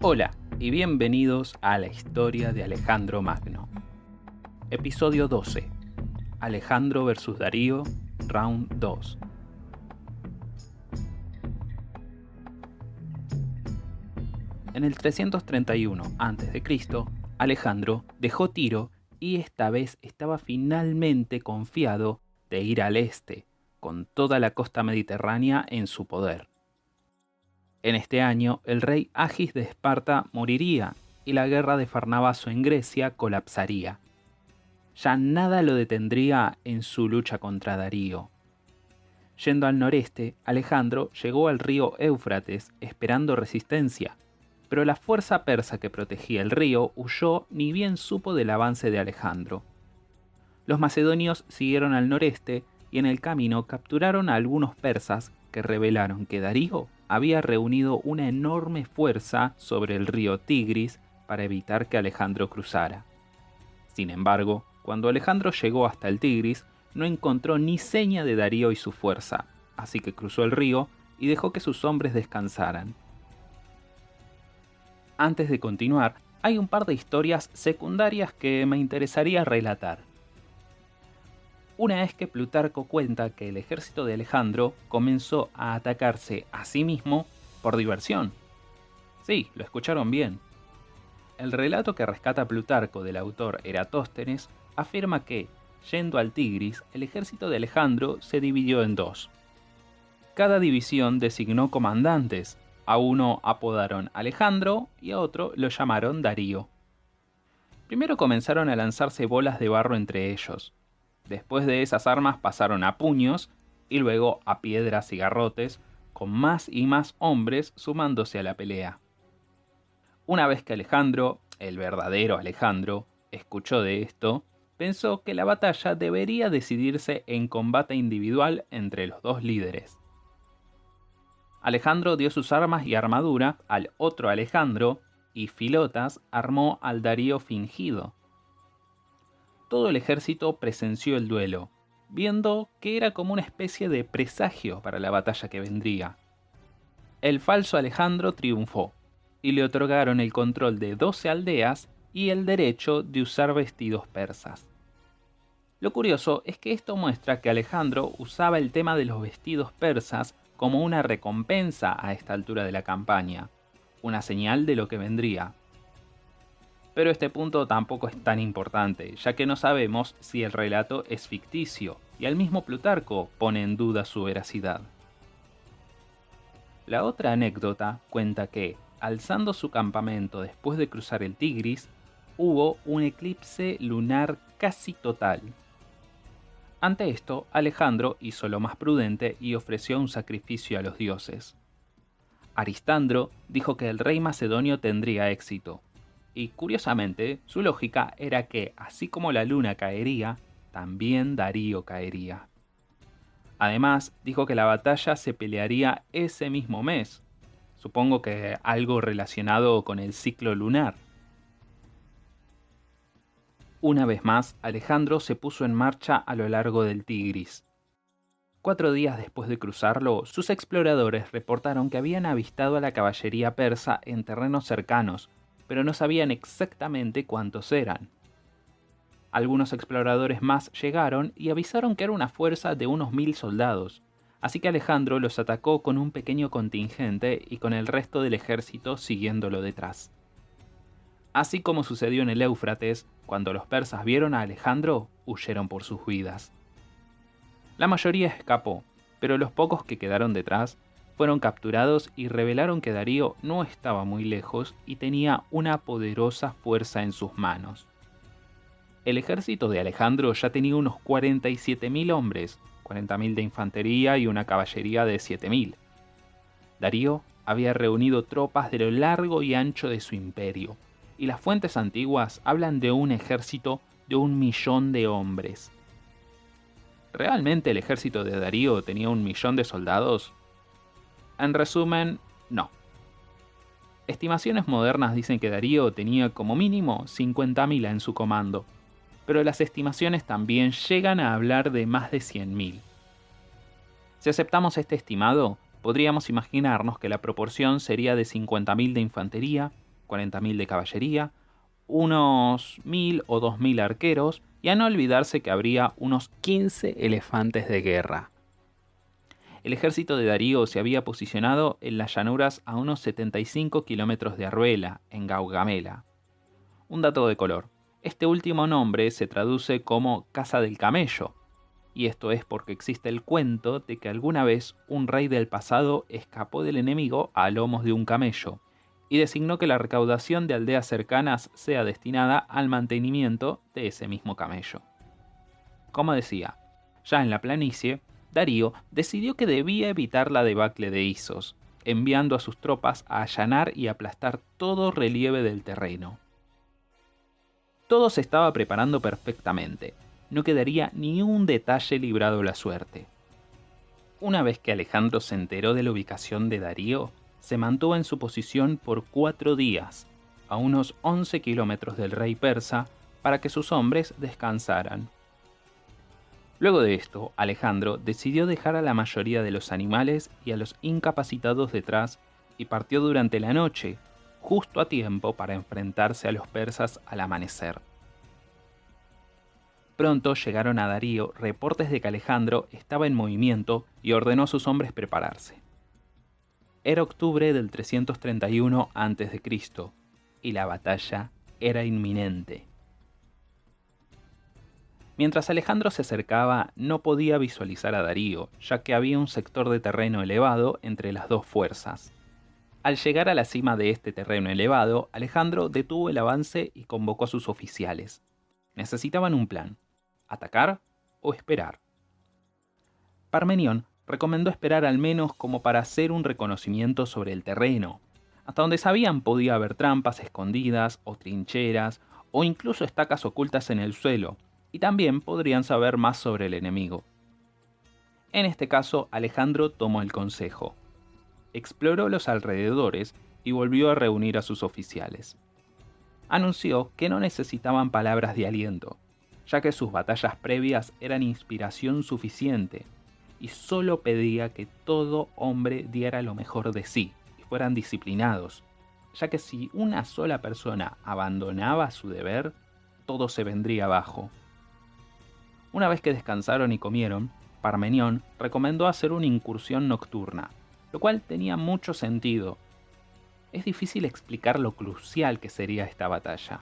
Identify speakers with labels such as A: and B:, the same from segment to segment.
A: Hola y bienvenidos a la historia de Alejandro Magno. Episodio 12. Alejandro vs Darío, Round 2. En el 331 a.C., Alejandro dejó Tiro y esta vez estaba finalmente confiado de ir al este, con toda la costa mediterránea en su poder. En este año, el rey Agis de Esparta moriría y la guerra de Farnabazo en Grecia colapsaría. Ya nada lo detendría en su lucha contra Darío. Yendo al noreste, Alejandro llegó al río Éufrates esperando resistencia, pero la fuerza persa que protegía el río huyó ni bien supo del avance de Alejandro. Los macedonios siguieron al noreste y en el camino capturaron a algunos persas que revelaron que Darío había reunido una enorme fuerza sobre el río Tigris para evitar que Alejandro cruzara. Sin embargo, cuando Alejandro llegó hasta el Tigris, no encontró ni seña de Darío y su fuerza, así que cruzó el río y dejó que sus hombres descansaran. Antes de continuar, hay un par de historias secundarias que me interesaría relatar. Una es que Plutarco cuenta que el ejército de Alejandro comenzó a atacarse a sí mismo por diversión. Sí, lo escucharon bien. El relato que rescata Plutarco del autor Eratóstenes afirma que, yendo al Tigris, el ejército de Alejandro se dividió en dos. Cada división designó comandantes. A uno apodaron Alejandro y a otro lo llamaron Darío. Primero comenzaron a lanzarse bolas de barro entre ellos. Después de esas armas pasaron a puños y luego a piedras y garrotes, con más y más hombres sumándose a la pelea. Una vez que Alejandro, el verdadero Alejandro, escuchó de esto, pensó que la batalla debería decidirse en combate individual entre los dos líderes. Alejandro dio sus armas y armadura al otro Alejandro y Filotas armó al Darío fingido. Todo el ejército presenció el duelo, viendo que era como una especie de presagio para la batalla que vendría. El falso Alejandro triunfó, y le otorgaron el control de 12 aldeas y el derecho de usar vestidos persas. Lo curioso es que esto muestra que Alejandro usaba el tema de los vestidos persas como una recompensa a esta altura de la campaña, una señal de lo que vendría. Pero este punto tampoco es tan importante, ya que no sabemos si el relato es ficticio, y al mismo Plutarco pone en duda su veracidad. La otra anécdota cuenta que, alzando su campamento después de cruzar el Tigris, hubo un eclipse lunar casi total. Ante esto, Alejandro hizo lo más prudente y ofreció un sacrificio a los dioses. Aristandro dijo que el rey macedonio tendría éxito. Y curiosamente, su lógica era que, así como la luna caería, también Darío caería. Además, dijo que la batalla se pelearía ese mismo mes, supongo que algo relacionado con el ciclo lunar. Una vez más, Alejandro se puso en marcha a lo largo del Tigris. 4 días después de cruzarlo, sus exploradores reportaron que habían avistado a la caballería persa en terrenos cercanos, pero no sabían exactamente cuántos eran. Algunos exploradores más llegaron y avisaron que era una fuerza de unos 1000 soldados, así que Alejandro los atacó con un pequeño contingente y con el resto del ejército siguiéndolo detrás. Así como sucedió en el Éufrates, cuando los persas vieron a Alejandro, huyeron por sus vidas. La mayoría escapó, pero los pocos que quedaron detrás fueron capturados y revelaron que Darío no estaba muy lejos y tenía una poderosa fuerza en sus manos. El ejército de Alejandro ya tenía unos 47.000 hombres, 40.000 de infantería y una caballería de 7.000. Darío había reunido tropas de lo largo y ancho de su imperio, y las fuentes antiguas hablan de un ejército de 1.000.000 de hombres. ¿Realmente el ejército de Darío tenía 1.000.000 de soldados? En resumen, no. Estimaciones modernas dicen que Darío tenía como mínimo 50.000 en su comando, pero las estimaciones también llegan a hablar de más de 100.000. Si aceptamos este estimado, podríamos imaginarnos que la proporción sería de 50.000 de infantería, 40.000 de caballería, unos 1.000 o 2.000 arqueros y a no olvidarse que habría unos 15 elefantes de guerra. El ejército de Darío se había posicionado en las llanuras a unos 75 kilómetros de Arbela, en Gaugamela. Un dato de color. Este último nombre se traduce como Casa del Camello, y esto es porque existe el cuento de que alguna vez un rey del pasado escapó del enemigo a lomos de un camello, y designó que la recaudación de aldeas cercanas sea destinada al mantenimiento de ese mismo camello. Como decía, ya en la planicie, Darío decidió que debía evitar la debacle de Isos, enviando a sus tropas a allanar y aplastar todo relieve del terreno. Todo se estaba preparando perfectamente, no quedaría ni un detalle librado a la suerte. Una vez que Alejandro se enteró de la ubicación de Darío, se mantuvo en su posición por 4 días, a unos 11 kilómetros del rey persa, para que sus hombres descansaran. Luego de esto, Alejandro decidió dejar a la mayoría de los animales y a los incapacitados detrás y partió durante la noche, justo a tiempo para enfrentarse a los persas al amanecer. Pronto llegaron a Darío reportes de que Alejandro estaba en movimiento y ordenó a sus hombres prepararse. Era octubre del 331 a.C. y la batalla era inminente. Mientras Alejandro se acercaba, no podía visualizar a Darío, ya que había un sector de terreno elevado entre las dos fuerzas. Al llegar a la cima de este terreno elevado, Alejandro detuvo el avance y convocó a sus oficiales. Necesitaban un plan: atacar o esperar. Parmenión recomendó esperar al menos como para hacer un reconocimiento sobre el terreno. Hasta donde sabían podía haber trampas escondidas o trincheras o incluso estacas ocultas en el suelo, y también podrían saber más sobre el enemigo. En este caso, Alejandro tomó el consejo. Exploró los alrededores y volvió a reunir a sus oficiales. Anunció que no necesitaban palabras de aliento, ya que sus batallas previas eran inspiración suficiente, y solo pedía que todo hombre diera lo mejor de sí y fueran disciplinados, ya que si una sola persona abandonaba su deber, todo se vendría abajo. Una vez que descansaron y comieron, Parmenión recomendó hacer una incursión nocturna, lo cual tenía mucho sentido. Es difícil explicar lo crucial que sería esta batalla.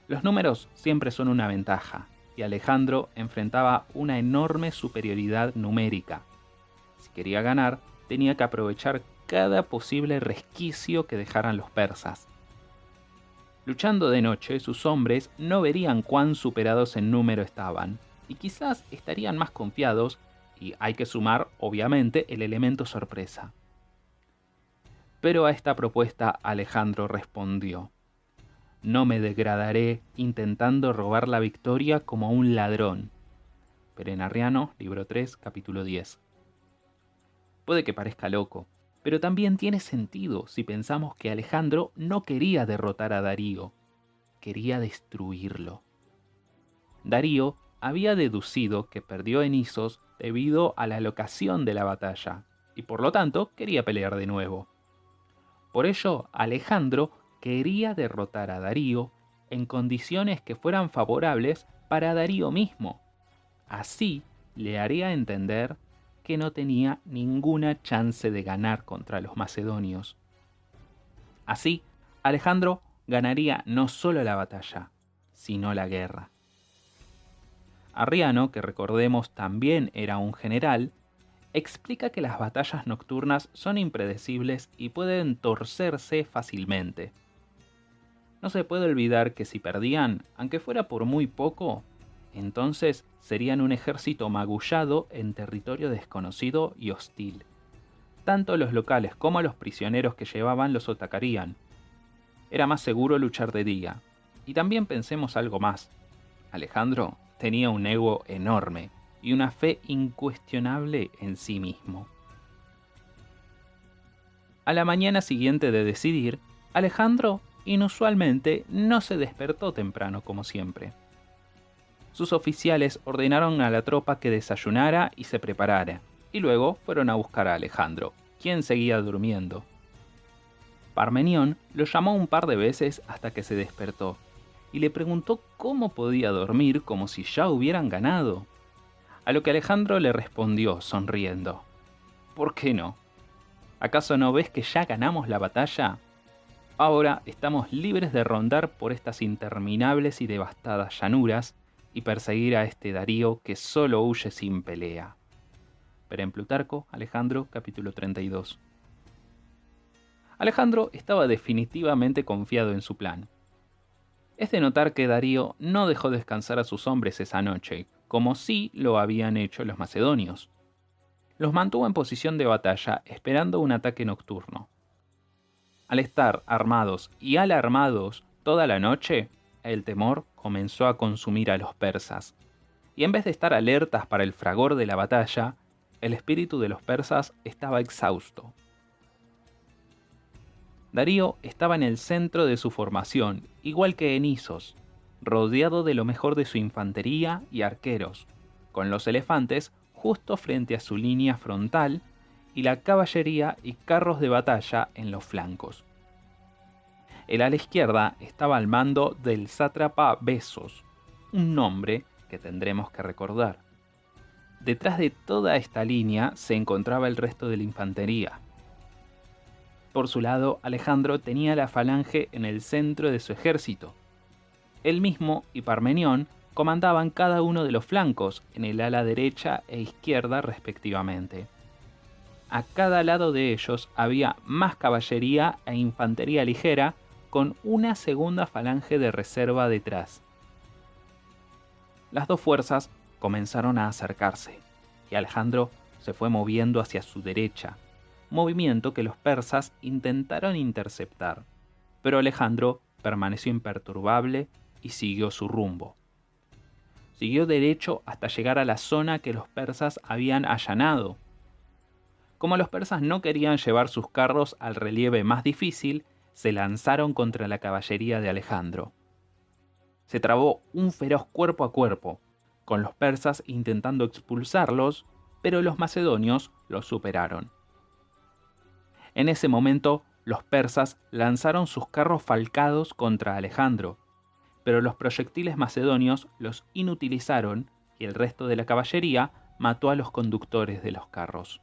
A: Los números siempre son una ventaja, y Alejandro enfrentaba una enorme superioridad numérica. Si quería ganar, tenía que aprovechar cada posible resquicio que dejaran los persas. Luchando de noche, sus hombres no verían cuán superados en número estaban, y quizás estarían más confiados, y hay que sumar, obviamente, el elemento sorpresa. Pero a esta propuesta Alejandro respondió: no me degradaré intentando robar la victoria como un ladrón. Peren Arriano, libro 3, capítulo 10. Puede que parezca loco, pero también tiene sentido si pensamos que Alejandro no quería derrotar a Darío, quería destruirlo. Darío había deducido que perdió en Isos debido a la locación de la batalla, y por lo tanto quería pelear de nuevo. Por ello, Alejandro quería derrotar a Darío en condiciones que fueran favorables para Darío mismo. Así le haría entender que no tenía ninguna chance de ganar contra los macedonios. Así, Alejandro ganaría no solo la batalla, sino la guerra. Arriano, que recordemos también era un general, explica que las batallas nocturnas son impredecibles y pueden torcerse fácilmente. No se puede olvidar que si perdían, aunque fuera por muy poco, entonces serían un ejército magullado en territorio desconocido y hostil. Tanto los locales como los prisioneros que llevaban los atacarían. Era más seguro luchar de día. Y también pensemos algo más. Alejandro tenía un ego enorme y una fe incuestionable en sí mismo. A la mañana siguiente de decidir, Alejandro inusualmente no se despertó temprano como siempre. Sus oficiales ordenaron a la tropa que desayunara y se preparara, y luego fueron a buscar a Alejandro, quien seguía durmiendo. Parmenión lo llamó un par de veces hasta que se despertó, y le preguntó cómo podía dormir como si ya hubieran ganado. A lo que Alejandro le respondió, sonriendo: ¿por qué no? ¿Acaso no ves que ya ganamos la batalla? Ahora estamos libres de rondar por estas interminables y devastadas llanuras y perseguir a este Darío que solo huye sin pelea. Pero en Plutarco, Alejandro, capítulo 32. Alejandro estaba definitivamente confiado en su plan. Es de notar que Darío no dejó descansar a sus hombres esa noche, como sí lo habían hecho los macedonios. Los mantuvo en posición de batalla esperando un ataque nocturno. Al estar armados y alarmados toda la noche, el temor comenzó a consumir a los persas, y en vez de estar alertas para el fragor de la batalla, el espíritu de los persas estaba exhausto. Darío estaba en el centro de su formación, igual que Enisos, rodeado de lo mejor de su infantería y arqueros, con los elefantes justo frente a su línea frontal y la caballería y carros de batalla en los flancos. El ala izquierda estaba al mando del sátrapa Besos, un nombre que tendremos que recordar. Detrás de toda esta línea se encontraba el resto de la infantería. Por su lado, Alejandro tenía la falange en el centro de su ejército. Él mismo y Parmenión comandaban cada uno de los flancos en el ala derecha e izquierda respectivamente. A cada lado de ellos había más caballería e infantería ligera, con una segunda falange de reserva detrás. Las dos fuerzas comenzaron a acercarse, y Alejandro se fue moviendo hacia su derecha, movimiento que los persas intentaron interceptar, pero Alejandro permaneció imperturbable y siguió su rumbo. Siguió derecho hasta llegar a la zona que los persas habían allanado. Como los persas no querían llevar sus carros al relieve más difícil, se lanzaron contra la caballería de Alejandro. Se trabó un feroz cuerpo a cuerpo, con los persas intentando expulsarlos, pero los macedonios los superaron. En ese momento, los persas lanzaron sus carros falcados contra Alejandro, pero los proyectiles macedonios los inutilizaron y el resto de la caballería mató a los conductores de los carros.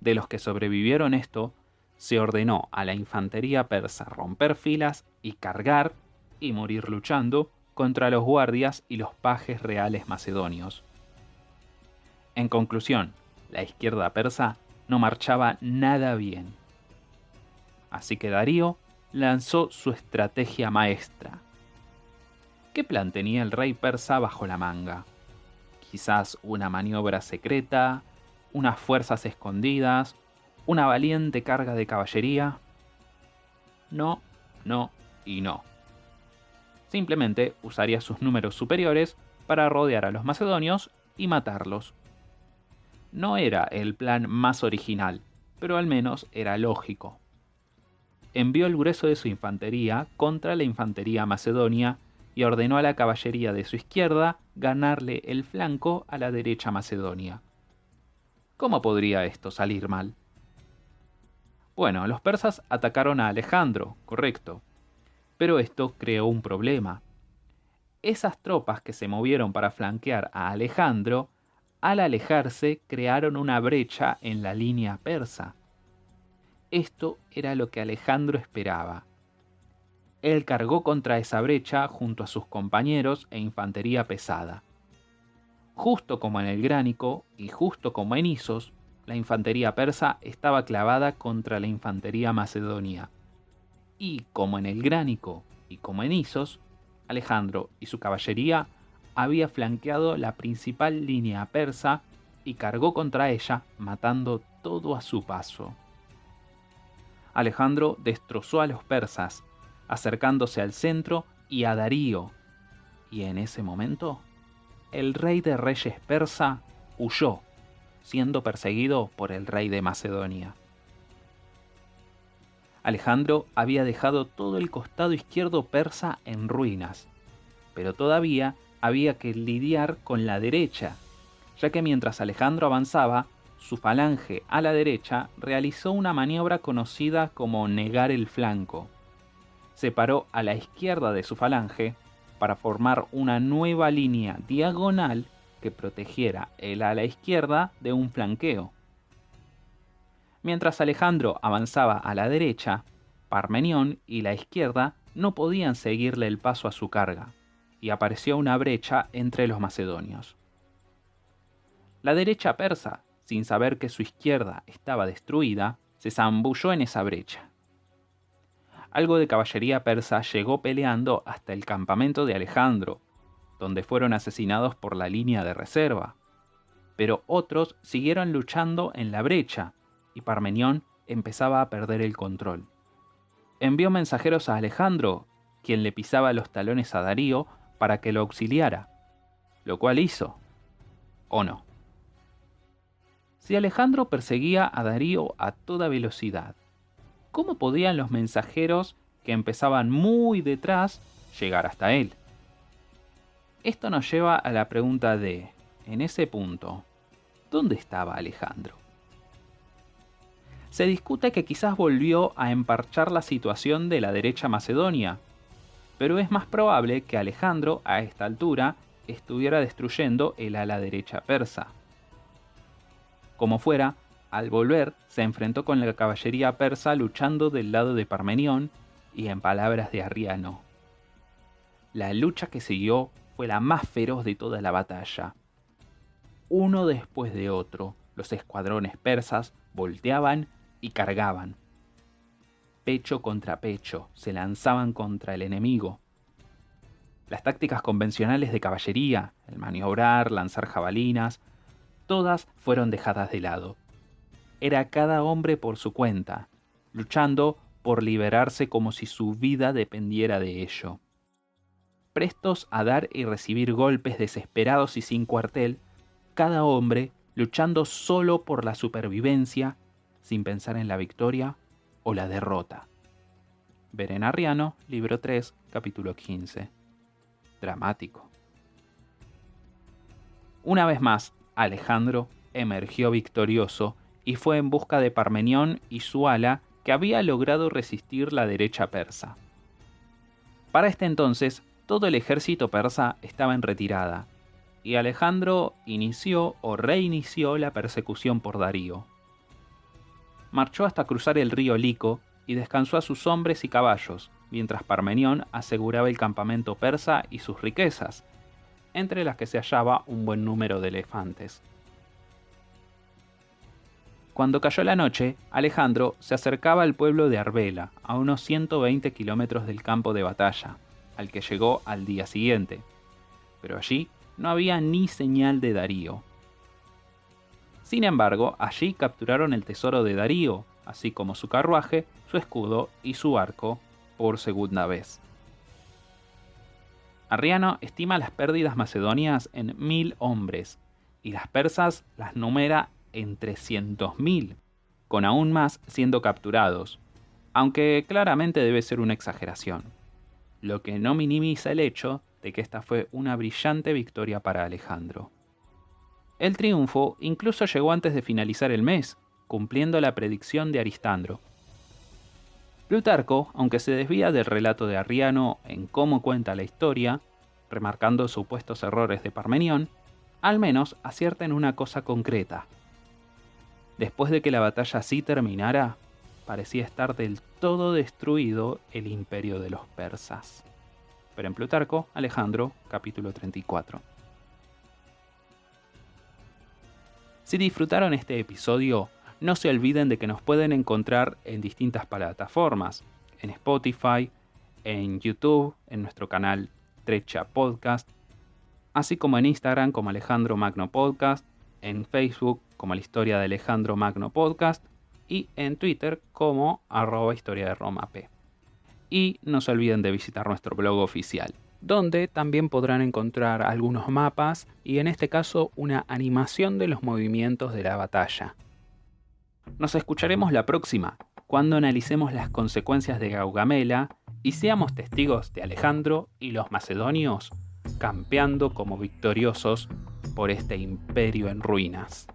A: De los que sobrevivieron esto, se ordenó a la infantería persa romper filas y cargar y morir luchando contra los guardias y los pajes reales macedonios. En conclusión, la izquierda persa no marchaba nada bien. Así que Darío lanzó su estrategia maestra. ¿Qué plan tenía el rey persa bajo la manga? Quizás una maniobra secreta, unas fuerzas escondidas, una valiente carga de caballería. No, no y no. Simplemente usaría sus números superiores para rodear a los macedonios y matarlos. No era el plan más original, pero al menos era lógico. Envió el grueso de su infantería contra la infantería macedonia y ordenó a la caballería de su izquierda ganarle el flanco a la derecha macedonia. ¿Cómo podría esto salir mal? Bueno, los persas atacaron a Alejandro, correcto, pero esto creó un problema. Esas tropas que se movieron para flanquear a Alejandro, al alejarse crearon una brecha en la línea persa. Esto era lo que Alejandro esperaba. Él cargó contra esa brecha junto a sus compañeros e infantería pesada. Justo como en el Gránico y justo como en Isos, la infantería persa estaba clavada contra la infantería macedonia. Y como en el Gránico y como en Isos, Alejandro y su caballería había flanqueado la principal línea persa y cargó contra ella, matando todo a su paso. Alejandro destrozó a los persas, acercándose al centro y a Darío, y en ese momento, el rey de reyes persa huyó, siendo perseguido por el rey de Macedonia. Alejandro había dejado todo el costado izquierdo persa en ruinas, pero todavía había que lidiar con la derecha, ya que mientras Alejandro avanzaba, su falange a la derecha realizó una maniobra conocida como negar el flanco. Se paró a la izquierda de su falange para formar una nueva línea diagonal que protegiera el ala izquierda de un flanqueo. Mientras Alejandro avanzaba a la derecha, Parmenión y la izquierda no podían seguirle el paso a su carga, y apareció una brecha entre los macedonios. La derecha persa, sin saber que su izquierda estaba destruida, se zambulló en esa brecha. Algo de caballería persa llegó peleando hasta el campamento de Alejandro, donde fueron asesinados por la línea de reserva. Pero otros siguieron luchando en la brecha, y Parmenión empezaba a perder el control. Envió mensajeros a Alejandro, quien le pisaba los talones a Darío para que lo auxiliara, lo cual hizo, ¿o no? Si Alejandro perseguía a Darío a toda velocidad, ¿cómo podían los mensajeros que empezaban muy detrás llegar hasta él? Esto nos lleva a la pregunta de, en ese punto, ¿dónde estaba Alejandro? Se discute que quizás volvió a emparchar la situación de la derecha macedonia, pero es más probable que Alejandro, a esta altura, estuviera destruyendo el ala derecha persa. Como fuera, al volver se enfrentó con la caballería persa luchando del lado de Parmenión y en palabras de Arriano. La lucha que siguió fue la más feroz de toda la batalla. Uno después de otro, los escuadrones persas volteaban y cargaban. Pecho contra pecho, se lanzaban contra el enemigo. Las tácticas convencionales de caballería, el maniobrar, lanzar jabalinas, todas fueron dejadas de lado. Era cada hombre por su cuenta, luchando por liberarse como si su vida dependiera de ello. Prestos a dar y recibir golpes desesperados y sin cuartel, cada hombre luchando solo por la supervivencia, sin pensar en la victoria o la derrota. Ver en Arriano, libro 3, capítulo 15. Dramático. Una vez más, Alejandro emergió victorioso y fue en busca de Parmenión y su ala que había logrado resistir la derecha persa. Para este entonces, todo el ejército persa estaba en retirada, y Alejandro inició o reinició la persecución por Darío. Marchó hasta cruzar el río Lico y descansó a sus hombres y caballos, mientras Parmenión aseguraba el campamento persa y sus riquezas, entre las que se hallaba un buen número de elefantes. Cuando cayó la noche, Alejandro se acercaba al pueblo de Arbela, a unos 120 kilómetros del campo de batalla, al que llegó al día siguiente. Pero allí no había ni señal de Darío. Sin embargo, allí capturaron el tesoro de Darío, así como su carruaje, su escudo y su arco, por segunda vez. Arriano estima las pérdidas macedonias en 1000 hombres, y las persas las numera en 300.000, con aún más siendo capturados, aunque claramente debe ser una exageración, lo que no minimiza el hecho de que esta fue una brillante victoria para Alejandro. El triunfo incluso llegó antes de finalizar el mes, cumpliendo la predicción de Aristandro. Plutarco, aunque se desvía del relato de Arriano en cómo cuenta la historia, remarcando supuestos errores de Parmenión, al menos acierta en una cosa concreta. Después de que la batalla así terminara, parecía estar del todo destruido el imperio de los persas. Pero en Plutarco, Alejandro, capítulo 34. Si disfrutaron este episodio, no se olviden de que nos pueden encontrar en distintas plataformas, en Spotify, en YouTube, en nuestro canal Trecha Podcast, así como en Instagram como Alejandro Magno Podcast, en Facebook como La Historia de Alejandro Magno Podcast y en Twitter como @Historia de Roma P. Y no se olviden de visitar nuestro blog oficial, donde también podrán encontrar algunos mapas y en este caso una animación de los movimientos de la batalla. Nos escucharemos la próxima, cuando analicemos las consecuencias de Gaugamela y seamos testigos de Alejandro y los macedonios campeando como victoriosos por este imperio en ruinas.